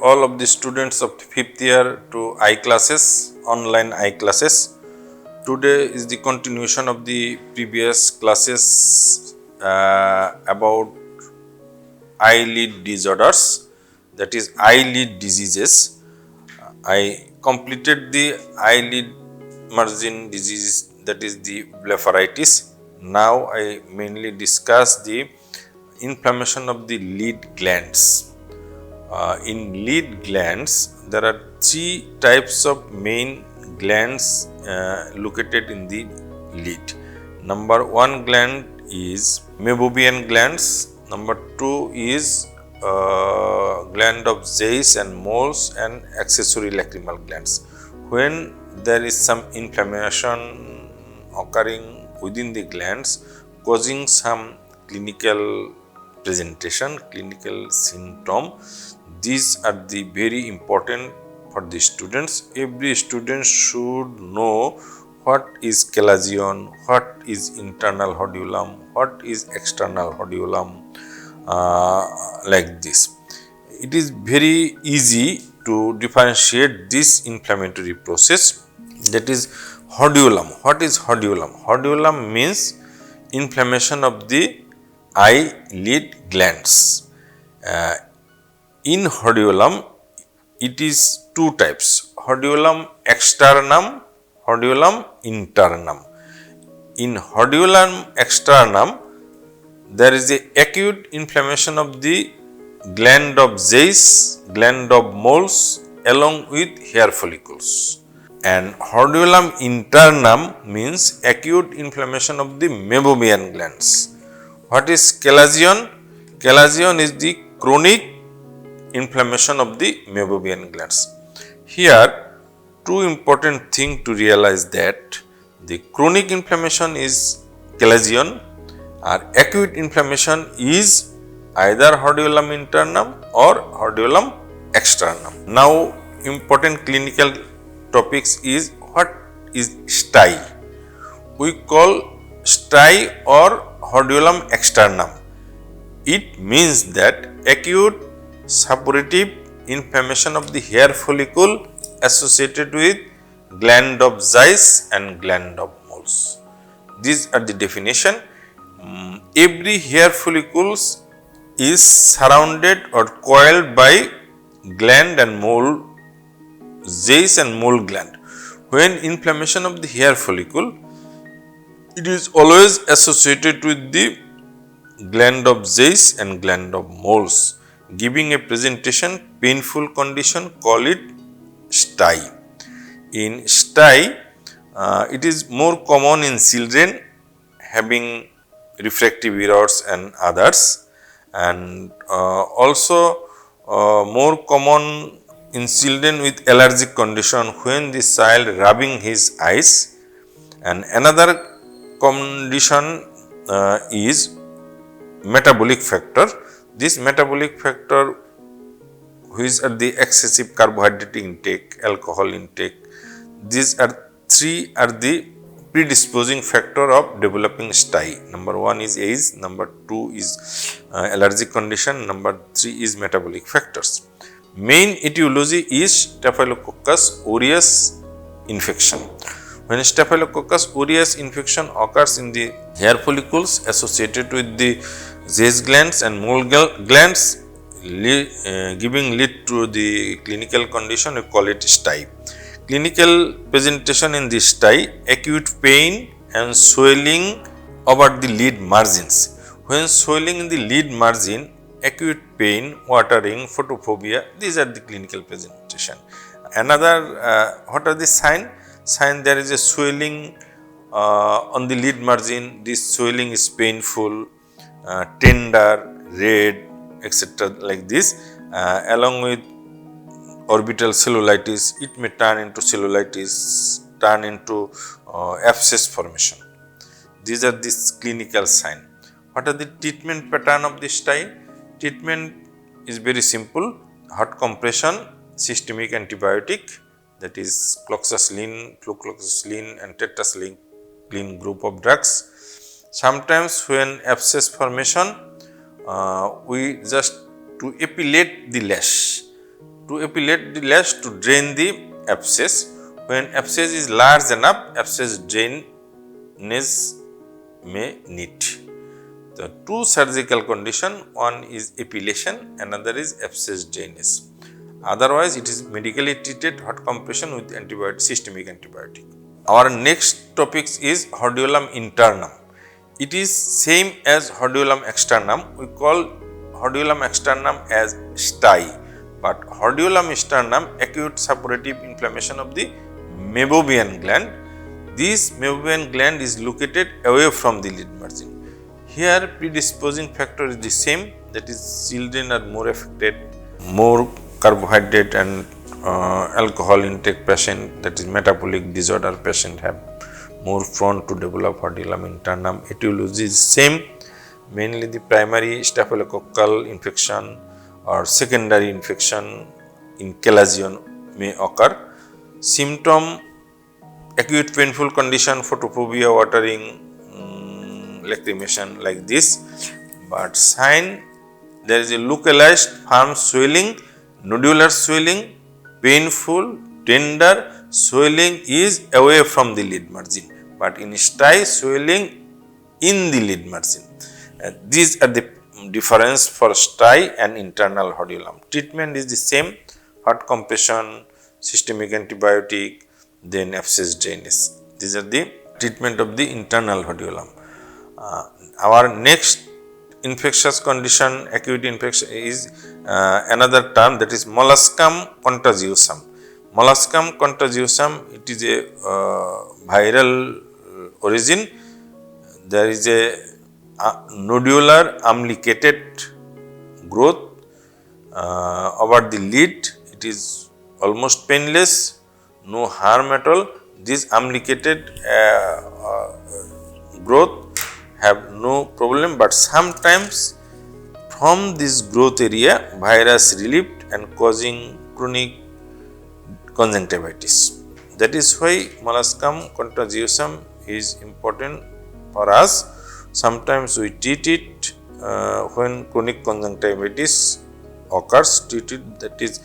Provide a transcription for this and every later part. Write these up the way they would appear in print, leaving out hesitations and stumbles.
all of the students of the 5th year to iClasses, online iClasses. Today is the continuation of the previous classes about eyelid disorders, that is eyelid diseases. I completed the eyelid margin disease, that is the blepharitis. Now I mainly discuss the inflammation of the lid glands. In lid glands, there are three types of main glands located in the lid. Number one gland is Meibomian glands. Number two is gland of Zeiss and moles and accessory lacrimal glands. When there is some inflammation occurring within the glands, causing some clinical presentation, clinical symptom, these are the very important for the students. Every student should know what is chalazion, what is internal hodulum, what is external hodulum, like this. It is very easy to differentiate this inflammatory process, that is hodulum. What is hodulum? Hodulum means inflammation of the eyelid glands. In hodulum, it is two types: hodulum externum, hodulum internum. In hodulum externum, there is a acute inflammation of the gland of Zeiss, gland of moles along with hair follicles. And hodulum internum means acute inflammation of the Meibomian glands. What is chalazion? Chalazion is the chronic inflammation of the Meibomian glands. Here, two important things to realize that the chronic inflammation is chalazion, or acute inflammation is either hodulum internum or hodulum externum. Now, important clinical topics is what is STI. We call STI or hodulum externum. It means that acute suppurative inflammation of the hair follicle associated with gland of Zeiss and gland of moles. These are the definition. Every hair follicles is surrounded or coiled by gland and mole, Zeiss and mole gland. When inflammation of the hair follicle, it is always associated with the gland of Zeiss and gland of moles, giving a presentation painful condition, call it STI. In STI, it is more common in children having refractive errors and others, and also more common in children with allergic condition when the child rubbing his eyes. And another condition is metabolic factor. This metabolic factor, which are the excessive carbohydrate intake, alcohol intake, these are three are the predisposing factor of developing STI. Number one is age, number two is allergic condition, number three is metabolic factors. Main etiology is Staphylococcus aureus infection. When Staphylococcus aureus infection occurs in the hair follicles associated with the Zeiss glands and mole glands, giving lead to the clinical condition, we call it STI. Clinical presentation in this STI: acute pain and swelling over the lid margins. When swelling in the lid margin, acute pain, watering, photophobia, these are the clinical presentation. Another, what are the sign? Sign: there is a swelling on the lid margin. This swelling is painful, tender, red, etc. like this, along with orbital cellulitis. It may turn into cellulitis, turn into abscess formation. These are the clinical signs. What are the treatment pattern of this STI? Treatment is very simple: hot compression, systemic antibiotic, that is cloxacillin, flucloxacillin and tetracycline group of drugs. Sometimes when abscess formation, we just to epilate the lash, to to epilate the lash to drain the abscess. When abscess is large enough, abscess drainage may need. The two surgical condition, one is epilation, another is abscess drainage. Otherwise, it is medically treated hot compression with antibiotic, systemic antibiotic. Our next topic is hordeolum internum. It is same as hordeolum externum. We call hordeolum externum as STI, but hordeolum internum acute suppurative inflammation of the meibomian gland. This meibomian gland is located away from the lid margin. Here predisposing factor is the same, that is children are more affected, more carbohydrate and alcohol intake patient, that is metabolic disorder patient have more prone to develop hordeolum internum. Etiology is same, mainly the primary staphylococcal infection or secondary infection in chalazion may occur. Symptom: acute painful condition, photophobia, watering, lacrimation like this. But sign: there is a localized firm swelling, nodular swelling, painful, tender, swelling is away from the lid margin, but in STI swelling in the lid margin. These are the difference for STI and internal hordeolum. Treatment is the same: hot compression, systemic antibiotic, then abscess drainage. These are the treatment of the internal hordeolum. Our next infectious condition, acute infection, is another term, that is molluscum contagiosum. Molluscum contagiosum, it is a viral origin. There is a nodular umbilicated growth over the lid. It is almost painless, no harm at all. This umbilicated growth have no problem, but sometimes from this growth area virus relieved and causing chronic conjunctivitis. That is why molluscum contagiosum is important for us. Sometimes we treat it when chronic conjunctivitis occurs. That is,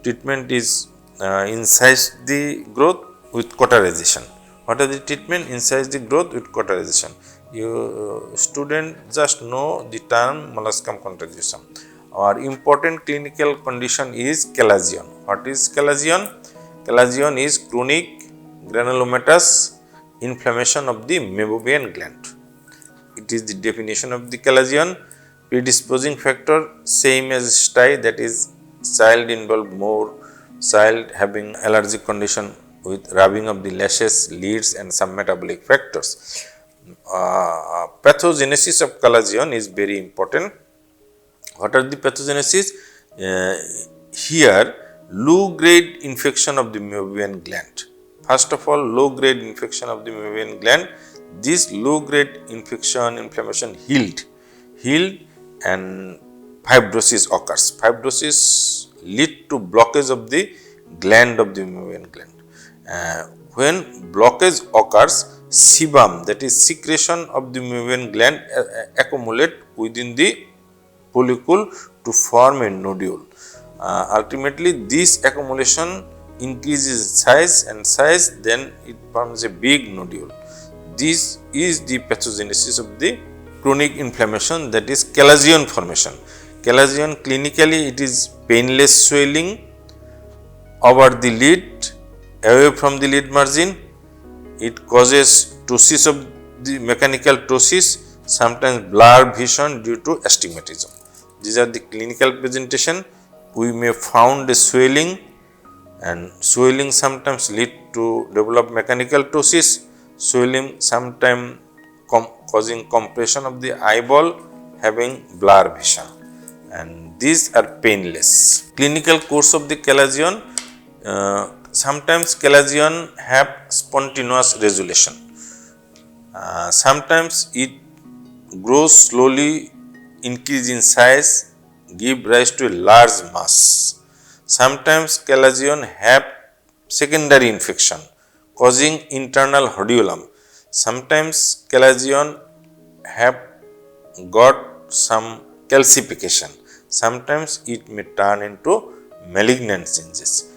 treatment is incise the growth with cauterization. What are the treatment? Incise the growth with cauterization. You student just know the term molluscum contagiosum. Our important clinical condition is chalazion. What is chalazion? Chalazion is chronic granulomatous inflammation of the meibomian gland. It is the definition of the chalazion. Predisposing factor same as STI, that is child involved more, child having allergic condition with rubbing of the lashes, lids and some metabolic factors. Pathogenesis of chalazion is very important. What are the pathogenesis? Here low grade infection of the meibomian gland. First of all, low grade infection of the meibomian gland. This low grade infection, inflammation healed and fibrosis occurs. Fibrosis lead to blockage of the gland of the meibomian gland. When blockage occurs, sebum, that is secretion of the meibomian gland, accumulate within the follicle to form a nodule. Ultimately, this accumulation increases size and size, then it forms a big nodule. This is the pathogenesis of the chronic inflammation, that is chalazion formation. Chalazion, clinically it is painless swelling over the lid, away from the lid margin. It causes ptosis of the mechanical ptosis, sometimes blurred vision due to astigmatism. These are the clinical presentation. We may found a swelling, and swelling sometimes lead to develop mechanical ptosis. Swelling sometimes causing compression of the eyeball, having blur vision, and these are painless. Clinical course of the chalazion: sometimes chalazion have spontaneous resolution. Sometimes it grows slowly, increase in size, give rise to a large mass. Sometimes chalazion have secondary infection causing internal hordeolum. Sometimes chalazion have got some calcification. Sometimes it may turn into malignant changes.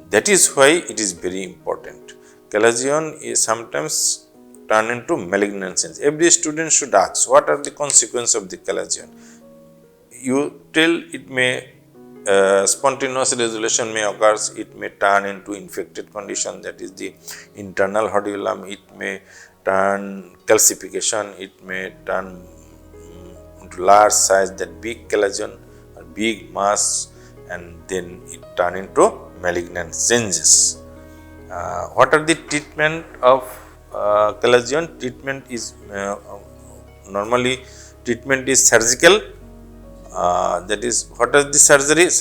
That is why it is very important. Chalazion is sometimes turned into malignant change. Every student should ask, what are the consequences of the chalazion? You tell it may spontaneous resolution may occur, it may turn into infected condition, that is the internal hodulum, it may turn calcification, it may turn into large size, that big chalazion or big mass, and then it turn into malignant changes. What are the treatment of chalazion? Treatment is normally treatment is surgical. That is, what is the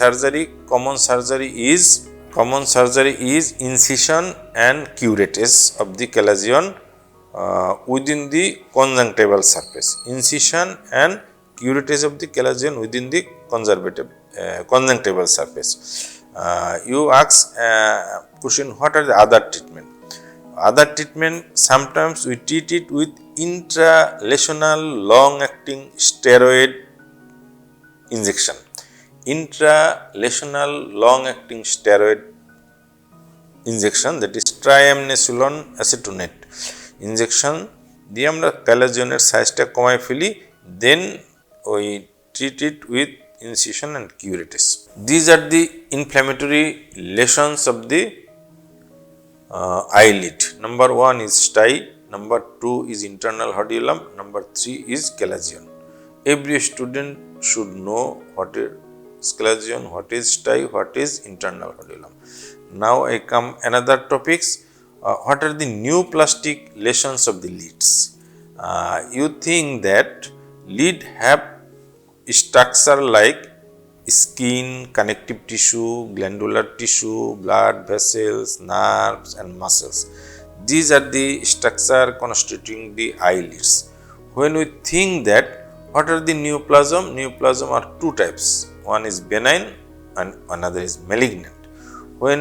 surgery? Common surgery is incision and curettage of the chalazion within the conjunctival surface. Incision and curettage of the chalazion within the conjunctival surface. You ask question, what are the other treatment? Other treatment, sometimes we treat it with intralesional long-acting steroid injection. Intralesional long-acting steroid injection, that is triamcinolone acetonate injection দিয়ে আমরা chalazion-এর সাইজটা কমায় ফেলি, then we treat it with incision and curettage. These are the inflammatory lesions of the eyelid. Number 1 is stye, number 2 is internal hodulum, number 3 is chalazion. Every student should know what is chalazion, what is stye, what is internal hodulum. Now I come another topics. What are the neoplastic lesions of the lids? You think that lid have structure like skin, connective tissue, glandular tissue, blood vessels, nerves and muscles. These are the structure constituting the eyelids. When we think that, what are the neoplasm? Neoplasm are two types. One is benign and another is malignant. When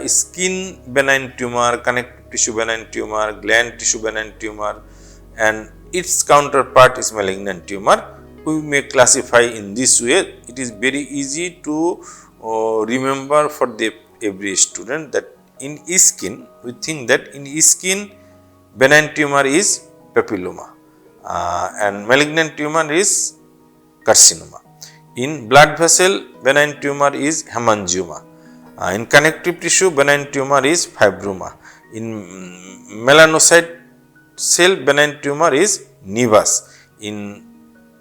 skin benign tumor, connective tissue benign tumor, gland tissue benign tumor, and its counterpart is malignant tumor, we may classify in this way. It is very easy to remember for every student that in skin, we think that in skin benign tumor is papilloma and malignant tumor is carcinoma. In blood vessel, benign tumor is hemangioma. In connective tissue, benign tumor is fibroma. In melanocyte cell, benign tumor is nevus. In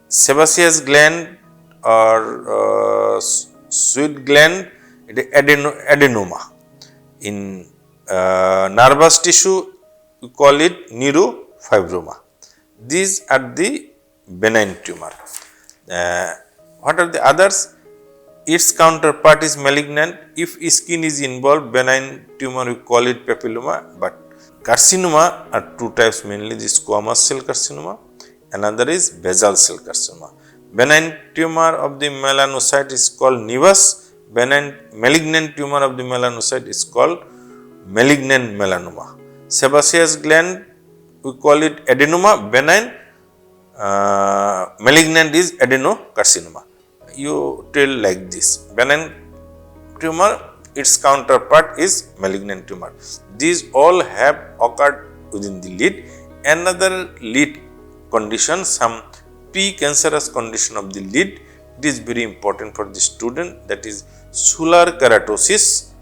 sebaceous gland or sweat gland, it is adenoma. In nervous tissue, we call it neurofibroma. These are the benign tumor. What are the others? Its counterpart is malignant. If skin is involved, benign tumor, we call it papilloma. But carcinoma are two types mainly, the squamous cell carcinoma, another is basal cell carcinoma. Benign tumor of the melanocyte is called nevus. Malignant tumor of the melanocyte is called malignant melanoma. Sebaceous gland, we call it adenoma. Benign, malignant is adenocarcinoma. You tell like this: benign tumor, its counterpart is malignant tumor. These all have occurred within the lid. Another lid condition, some precancerous condition of the lid, it is very important for the student, that is sular keratosis,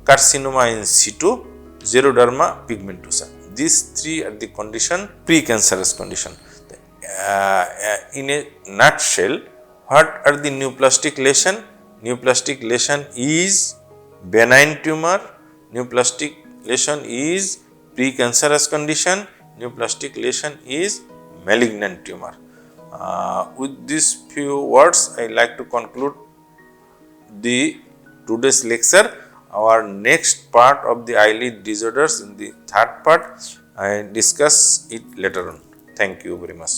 carcinoma in situ, xeroderma pigmentosa. These three are the condition, precancerous condition. In a nutshell, what are the neoplastic lesion? Neoplastic lesion is benign tumor, neoplastic lesion is precancerous condition, neoplastic lesion is malignant tumor. With these few words, I like to conclude the today's lecture. Our next part of the eyelid disorders, in the third part, I discuss it later on. Thank you very much.